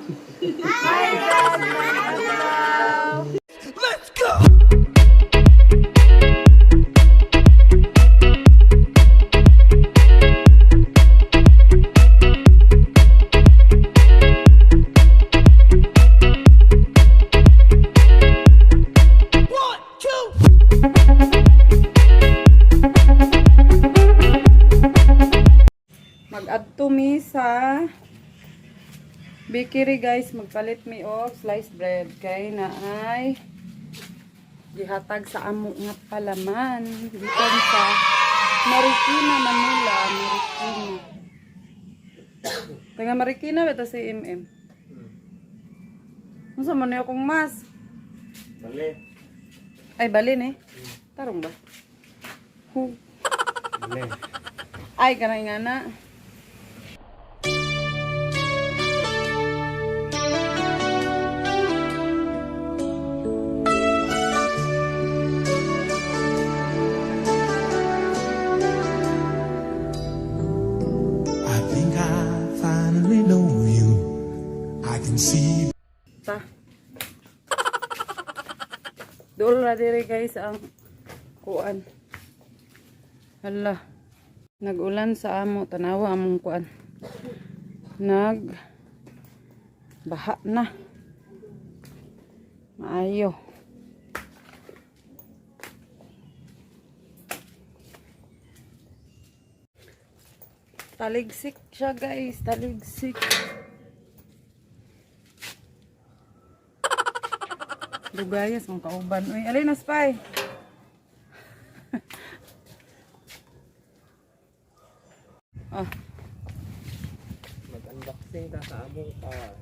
Hi guys! Let's go! Mag-adto mi sa bakery guys, magpalit mi og sliced bread kay na ay gihatag sa amo nga palaman gikan sa Marikina, Manila, Marikina. Taga Marikina ba ta si MM? Unsa man niyo kung mas? Bali. Ay balin eh. Tarong ba? Bali. Ay kanay nga na. I think I finally know you. I can see. Ta. Dol ra dire guys ang kuan. Hala. Nag-ulan sa amo, tanawa among kuan. Baha na. Maayo. Taligsik siya guys, taligsik. Dugayas mong kauban. Uy, alin na spy. Ah. Mag-unboxing ka sa among car.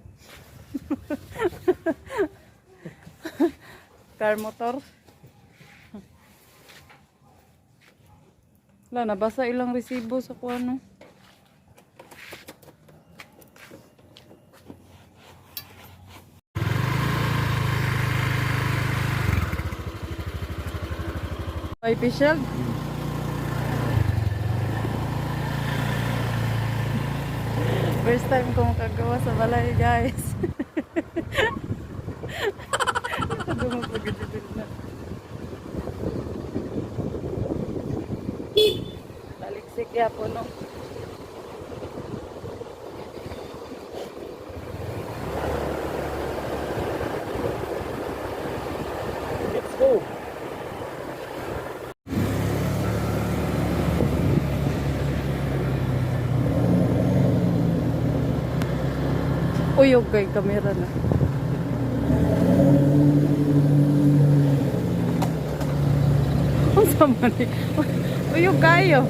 Car motor. Wala, nabasa ilang resibo sa kuano. Baby shield. First time ko makagawa sa balay guys. Taliksik ya po no. Let's go! Uyog kay kamera na. Ang sama ni. Uyog kayo.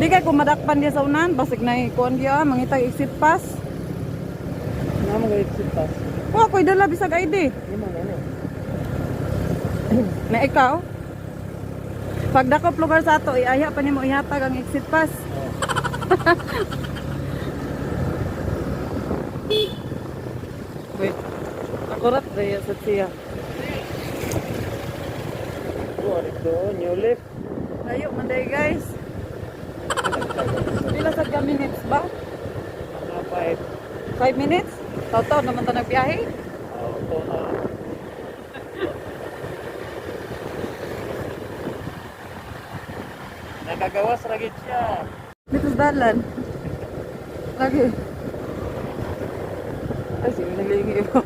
Di kay kumadakpan dia sa unan, basig na ikuan dia, mangitag exit pass. Ano mo exit pass? Wa koy dala bisag ID. Ano? Na ikaw? Pag dakop lugar sa ato, iaya pa nimo ihatag ang exit pass. Wait. Akurat daya sa siya. Oh, ito, new lift. Layo man day guys. Pila sa ka minutes ba? Mga 5 minutes? Taw-taw naman ta nagbiyahe. ito na. Nagagawas ragit siya. Dito sa dalan. Lagi. Ay, sige nalingi mo.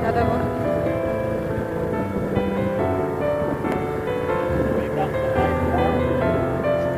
Kada mo. Way back to life.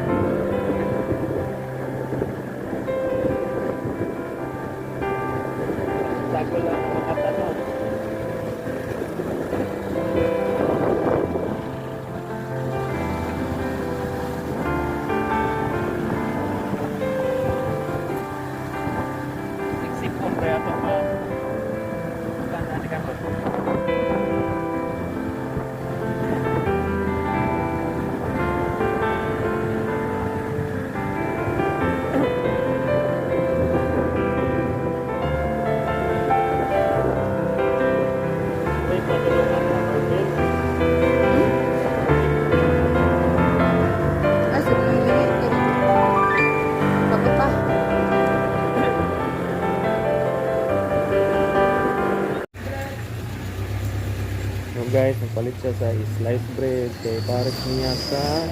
guys, nagpalit siya sa sliced bread kay pares niya sa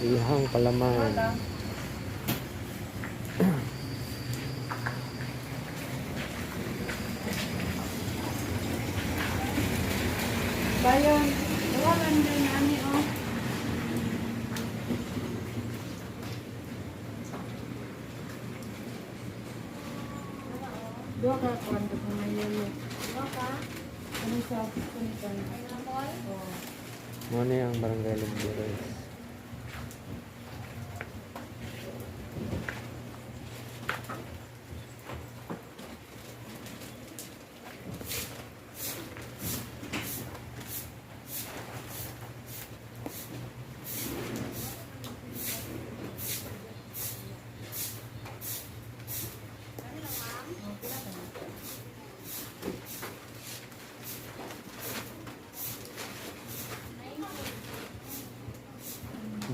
ihang palaman. Bayan, walan din ani oh. Dua ka kwento ko na yelo. Dua ka? Ano sa kunitan? Oh. Ano yung barangay Lumbiris?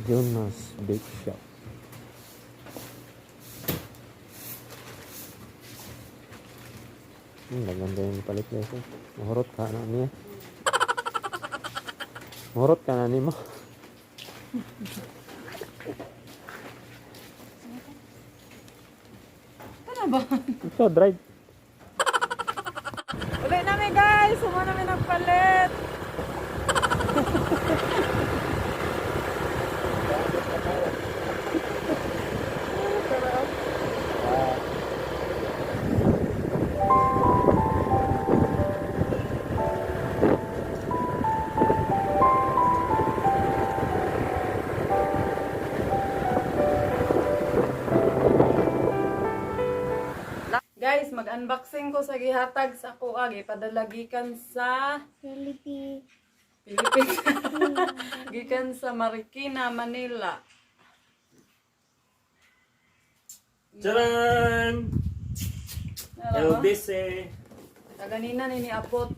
Jonas Bake Shop. Maganda yung palit guys. Mahurot ka na niya. Mahurot ka na ni mo. Ano ba? Ito, drive. Ulit namin guys, suma namin ang palit. Guys, mag-unboxing ko sa gihatag sa kuha, gipadala gikan sa Philippines. Gikan sa Marikina, Manila. Charan! LBC. Ganina ni apot.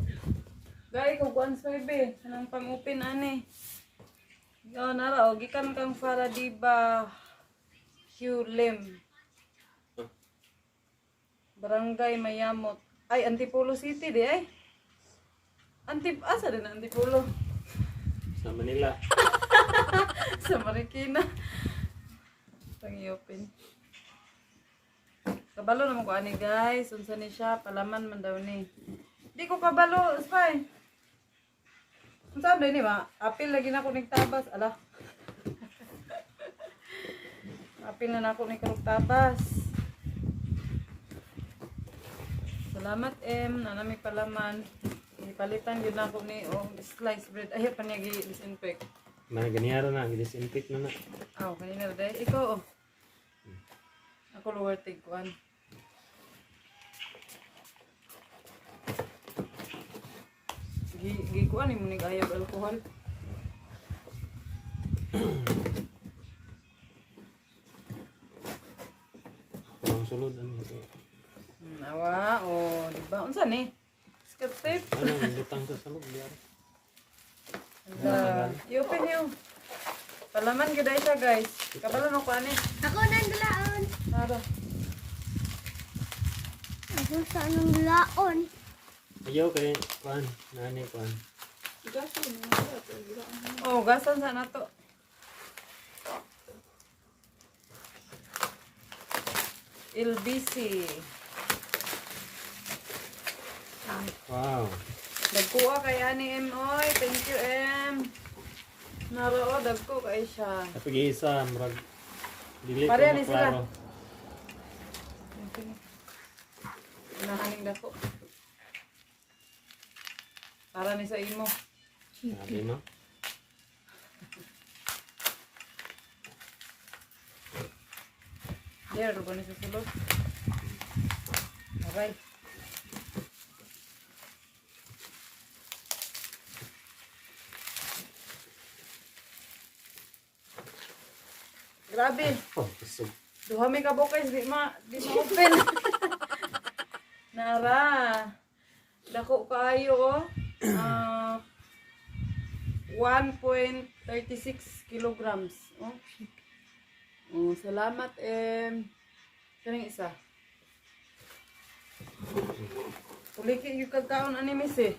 Guys, kung kuan sa ibe, anong pang-upin ani. Yo nara, gikan kang para diba Hulim. Barangay Mayamot. Ay, Antipolo City di ay. Asa din ang Antipolo? Sa Manila. Sa Marikina. Pang-iopin. Kabalo naman ko ani guys. Unsa ni siya? Palaman man daw ni. Di ko kabalo. Spy. Unsa ba ni ba? Apil lagi na ko nagtabas. Ala. Apil na ako ni karugtabas. Salamat nanami palaman. Ipalitan yun ako ni slice bread. Ay, pa niya disinfect. Mana ganiyara na, disinfect na na. Aw, kanina dahil. Ikaw Ako lower take kuan. Kuan mo ning ayab alcohol. Ang sulod ano ito. Awa, di ba? Unsa ni? Skip tape. Ano, lutang sa salog diyan. I-open niyo. Palaman gid siya, guys. Kabalo no kuan ni. Ako nang dalaon. Nara. Ako sa anong dalaon. Ayaw kay kuan, nani kuan. Oh, gasan sa nato. LBC. Wow. Dagkuha kay ani M oy. Thank you M. Naro dagko kay siya. Tapi giisa murag dili ko Pareha ni sila. maklaro. Nahaning dako. Para ni sa imo. Sabi mo. There, rubo ni sa sulod. Aray. Grabe. Oh, kusog. Duha may kabukay, di ma-open. Nara. Dako kaayo, 1.36 kilograms. Salamat, Kaning isa. Kuliki yung kagkaon animis eh.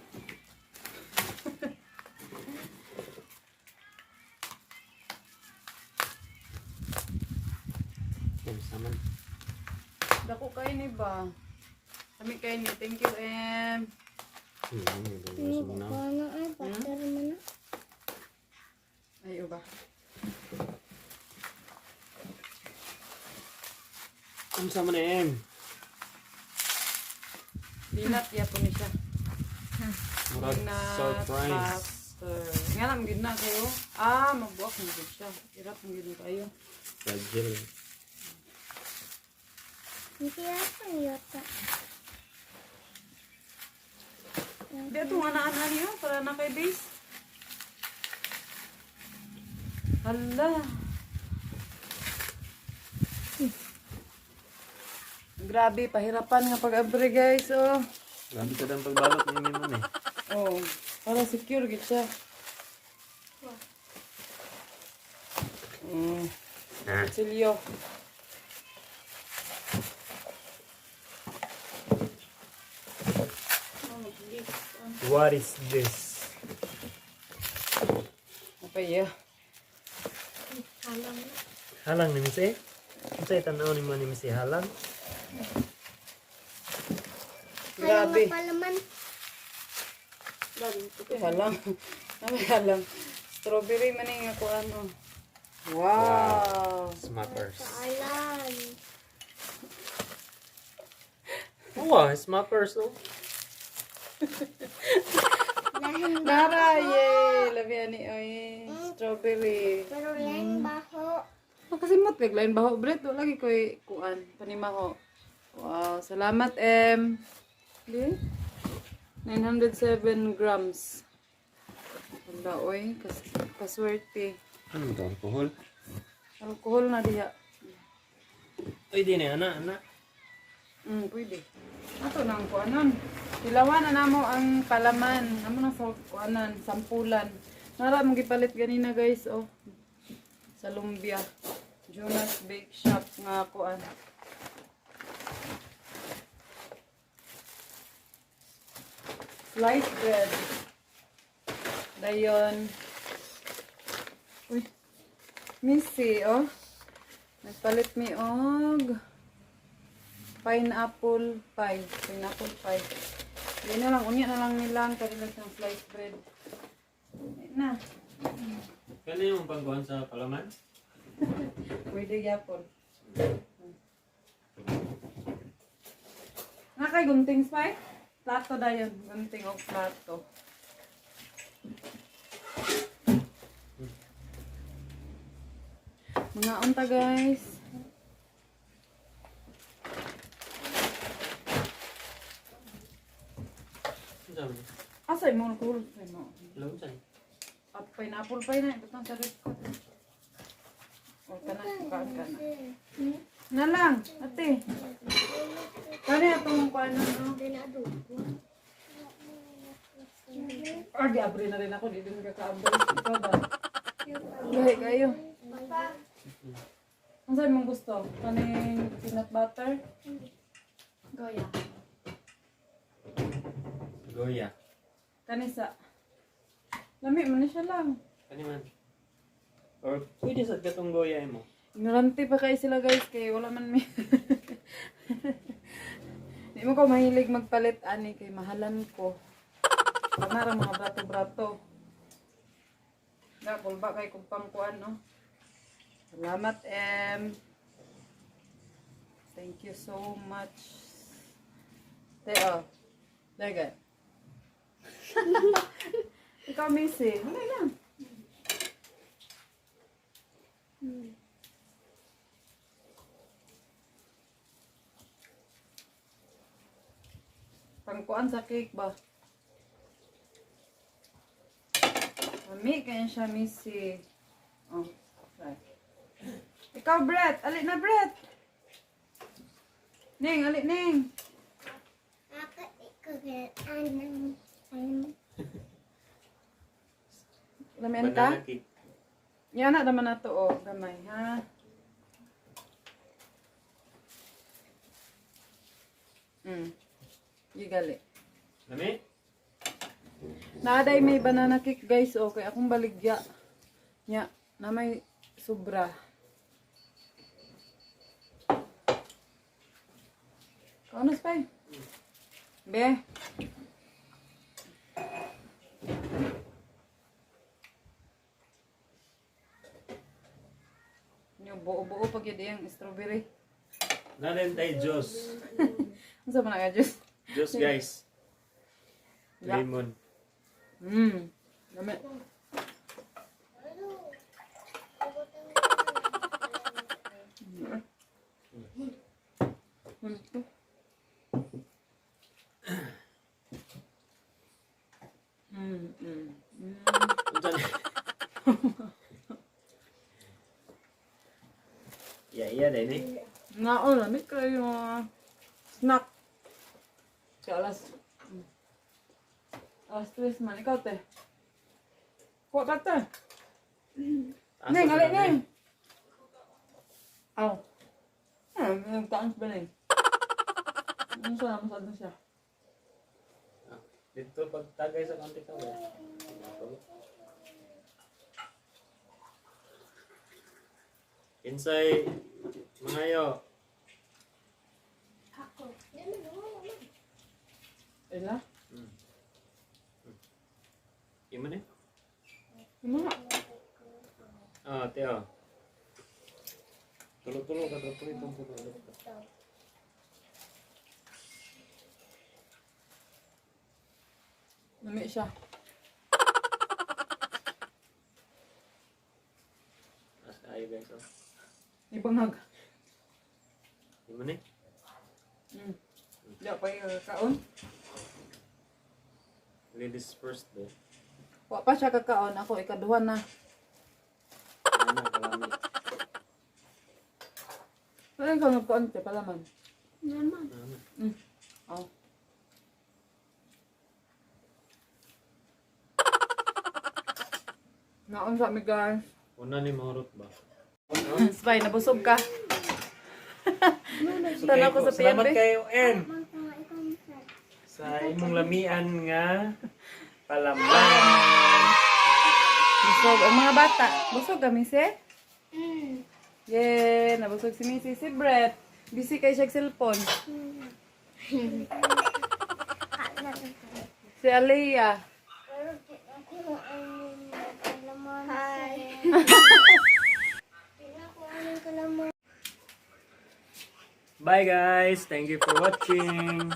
Yan, saman. Dako kayo ni ba? Kami kayo ni. Thank you, Em. Ini ko na ay butter mo na. Ayo ba? Ang sama na em. Dinat ya po ni siya. Murag Peanut surprise. butter. Nga lang, gid na kayo. Mabuak mo gid siya. Hirap mo gid kayo. Fragile. Hindi ako yata. Di itong anaan niyo para na kay base. Hala. Grabe, pahirapan nga pag-abre guys. Oh. Grabe ka lang pagbalot ng imin eh. Oh, para secure gid siya. Silyo. What is this? Apa ya? Alam na. Halang ni Miss eh? Ano sa'yo tanaw ni mo ni Miss eh? Halang? Alam Grabe. na palaman. Halang. Halang. Strawberry man nga ko ano. Wow. Smackers. Alam. Oh, smackers oh. Lahin ba? Naraye. Labihan ni oy. Strawberry. Pero lahin baho. Makasimot kay lain baho bread do lagi koy kuan panimaho. Wow, salamat em. Di? 907 grams. Wala oy, kaswerte. Ano ito? Alcohol? Alcohol na diha. Uy, di na, anak. Pwede. Ato nang kuanon. Ilawan na namo ang palaman. Amo na sa kuanan, sampulan. Nara mong gipalit ganina guys, oh. Sa lumbia. Jonas Bake Shop nga kuan. Sliced bread. Dayon. Uy. Missy, oh. Nagpalit mi og pineapple pie. Pineapple pie. Yan na lang. Unya na lang nilang kanilang ng sliced bread. Yan na. Kano yung pangkuhan sa palaman? Pwede yapon. Nakay gunting spy? Plato dayon. Gunting o plato. Mga unta guys. Ano sabi? Asay mo alcohol. Asay mo. Alam saan? At pineapple pie na. Butang sa red ko. O kana. Kaan ka na. Na lang. Ate. Kani atong kuan no? Dinado. Di abre na rin ako. Di din kaka-abre. Ikaw ba? Gahi kayo. Ang sa'yo mong gusto? Kaning peanut butter? Goya. Goya. Kanisa. Lami mo na siya lang. Kani man? Or pwede sa gatong goya mo? Ignorante pa kayo sila guys. Kaya wala man may... Di mo ko mahilig magpalit ani. Kay mahalan ko. Panara mga brato-brato. Kulba kay kung pangkuan no. Salamat em. Thank you so much. Teo. Dagat. Ikaw Missy. Wala lang. Pangkuan sa cake ba? Mami, kaya siya Missy. Oh, right. Ikaw, Brett. Alit na, Brett. Ning, alit, Ning. Ako anang anang. Lamian ka? Banana cake. Yan na naman na to, oh. Gamay, ha? Gigali. Lami? Naaday may banana cake guys, okay. Akong baligya. Nya, na may sobra. Kaunos pa Be. Nyo, buo-buo pag yun yung strawberry. Narin tayo juice. Ano sa mga juice? Juice guys. Yeah. Lemon. Dami. Iya deh nih. Naon, lamig kayo snack. Sa alas 3 man. Ikaw, te. Kuha ka, te. Neng, alik, neng. Aw. Nagtaans ba, neng? Ano siya? Masad na siya. Dito pagtagay sa kanti ka ba? Insay mga yo. Ila? Gimana? Gimana? Ah, Teo. Tulo-tulo ka tuloy itong puno. Lamig siya. As ayo guys. Oh. Ibangag. Gimana? Diya pa yung kaon. Ladies first deh. Wa pa siya kakaon. Ako, ikaduhan na. Ano kalami? Ano yung kangap te? Palaman. Naman. Aw. Naon sa mi guys. Una ni mahurot ba? Spy, nabusog ka. Tanaw ko sa Salamat PNB. kayo, En. Mga ikaw sa. Sa imong lamian nga palaman. Busog. Ang mga bata. Busog kami si? Yeah, nabusog si Missy. Si Brett. Busy kay siya cellphone. Si Alea. Hi. Bye guys. Thank you for watching.